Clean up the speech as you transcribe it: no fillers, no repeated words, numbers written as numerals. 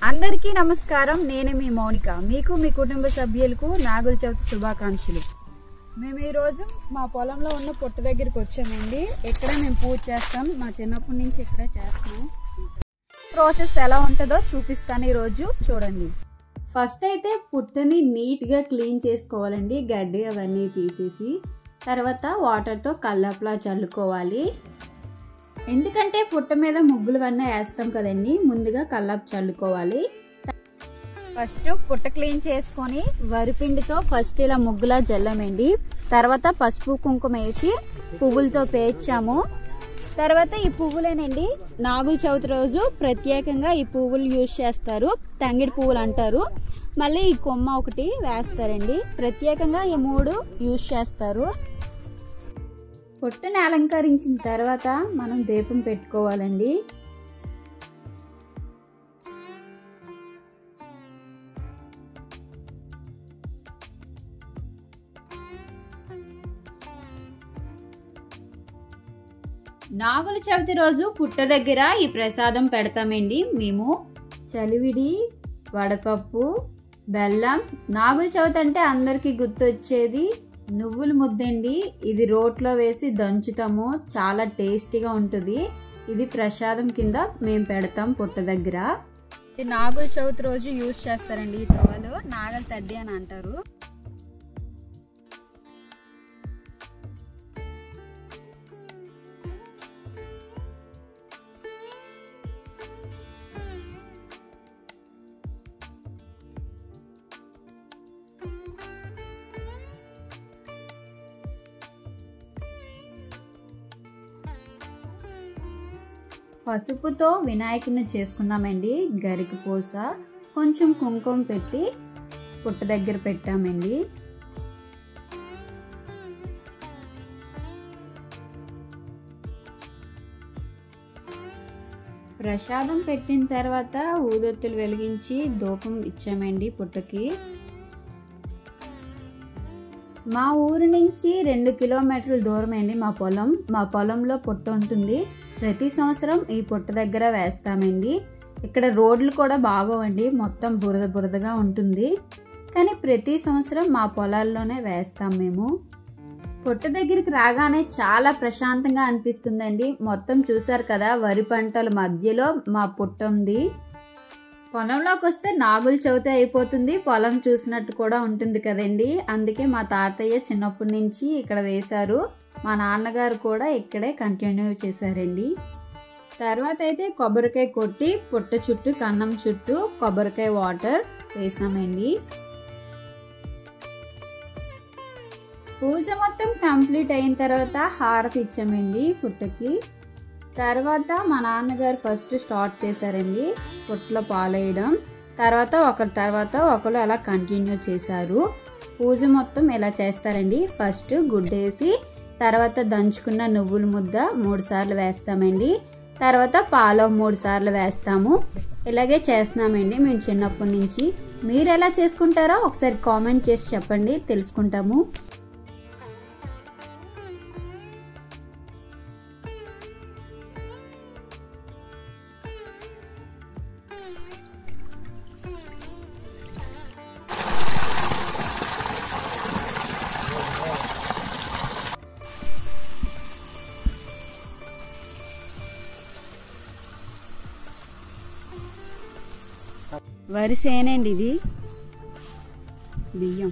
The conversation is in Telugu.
అందరికీ నమస్కారం. నేను మీ మౌనిక. మీకు మీ కుటుంబ సభ్యులకు నాగుల చవితి శుభాకాంక్షలు. మేము ఈరోజు మా పొలంలో ఉన్న పుట్ట దగ్గరికి వచ్చామండి. ఇక్కడ మేము పూజ చేస్తాం. మా చిన్నప్పటి నుంచి ఇక్కడ చేస్తాం. ప్రాసెస్ ఎలా ఉంటుందో చూపిస్తాను ఈరోజు. చూడండి. ఫస్ట్ అయితే పుట్టని నీట్గా క్లీన్ చేసుకోవాలండి. గడ్డి అవన్నీ తీసేసి తర్వాత వాటర్తో కల్లాప్లా చల్లుకోవాలి. ఎందుకంటే పుట్ట మీద ముగ్గులు అన్నీ వేస్తాం కదండి, ముందుగా కల్లాపు చల్లుకోవాలి. ఫస్ట్ పుట్ట క్లీన్ చేసుకొని వరిపిండితో ఫస్ట్ ఇలా ముగ్గులా జల్లమండి. తర్వాత పసుపు కుంకుమ వేసి పువ్వులతో పేర్చాము. తర్వాత ఈ పువ్వులేనండి నాగుల చవితి రోజు ప్రత్యేకంగా ఈ పువ్వులు యూజ్ చేస్తారు. తంగిడి పువ్వులు అంటారు. మళ్ళీ ఈ కొమ్మ ఒకటి వేస్తారండి. ప్రత్యేకంగా ఈ 3 యూజ్ చేస్తారు. పుట్టని అలంకరించిన తర్వాత మనం దీపం పెట్టుకోవాలండి. నాగుల చవితి రోజు పుట్ట దగ్గర ఈ ప్రసాదం పెడతామండి. మేము చలివిడి, వడపప్పు, బెల్లం. నాగుల చవితి అంటే అందరికీ గుర్తొచ్చేది నువ్వుల ముద్దండి. ఇది రోట్లో వేసి దంచుతాము. చాలా టేస్టీగా ఉంటుంది. ఇది ప్రసాదం కింద మేము పెడతాం పుట్ట దగ్గర. ఇది నాగుల చవితి రోజు యూజ్ చేస్తారండి. ఈ తోవలు నాగల తడ్డి అని అంటారు. పసుపుతో వినాయకుడిని చేసుకున్నామండి. గరికి పూస కొంచెం కుంకుమ పెట్టి పుట్ట దగ్గర పెట్టామండి. ప్రసాదం పెట్టిన తర్వాత ఊదొత్తులు వెలిగించి ధూపం ఇచ్చామండి పుట్టకి. మా ఊరు నుంచి 2 కిలోమీటర్ల దూరం అండి మా పొలం. మా పొలంలో పుట్ట ఉంటుంది. ప్రతి సంవత్సరం ఈ పుట్ట దగ్గర వేస్తామండి. ఇక్కడ రోడ్లు కూడా బాగోవండి, మొత్తం బురదగా ఉంటుంది. కానీ ప్రతి సంవత్సరం మా పొలాల్లోనే వేస్తాం మేము. పుట్ట దగ్గరికి రాగానే చాలా ప్రశాంతంగా అనిపిస్తుందండి. మొత్తం చూసారు కదా, వరి పంటల మధ్యలో మా పుట్ట ఉంది. పొలంలోకి వస్తే నాగుల చవితి అయిపోతుంది. పొలం చూసినట్టు కూడా ఉంటుంది కదండి. అందుకే మా తాతయ్య చిన్నప్పటి నుంచి ఇక్కడ వేశారు. మా నాన్నగారు కూడా ఇక్కడే కంటిన్యూ చేశారండి. తర్వాత అయితే కొబ్బరికాయ కొట్టి పుట్ట చుట్టూ కన్నం చుట్టూ కొబ్బరికాయ వాటర్ వేసామండి. పూజ మొత్తం కంప్లీట్ అయిన తర్వాత హారతి ఇచ్చామండి పుట్టకి. తర్వాత మా నాన్నగారు ఫస్ట్ స్టార్ట్ చేశారండి పుట్టలో పాలేయడం. తర్వాత ఒకరు అలా కంటిన్యూ చేశారు. పూజ మొత్తం ఇలా చేస్తారండి. ఫస్ట్ గుడ్డేసి తర్వాత దంచుకున్న నువ్వుల ముద్ద 3 సార్లు వేస్తామండి. తర్వాత పాలు 3 సార్లు వేస్తాము. ఇలాగే చేస్తున్నామండి మేము చిన్నప్పటి నుంచి. మీరు ఎలా చేసుకుంటారో ఒకసారి కామెంట్ చేసి చెప్పండి, తెలుసుకుంటాము. వరి సేనండి ఇది. బియ్యం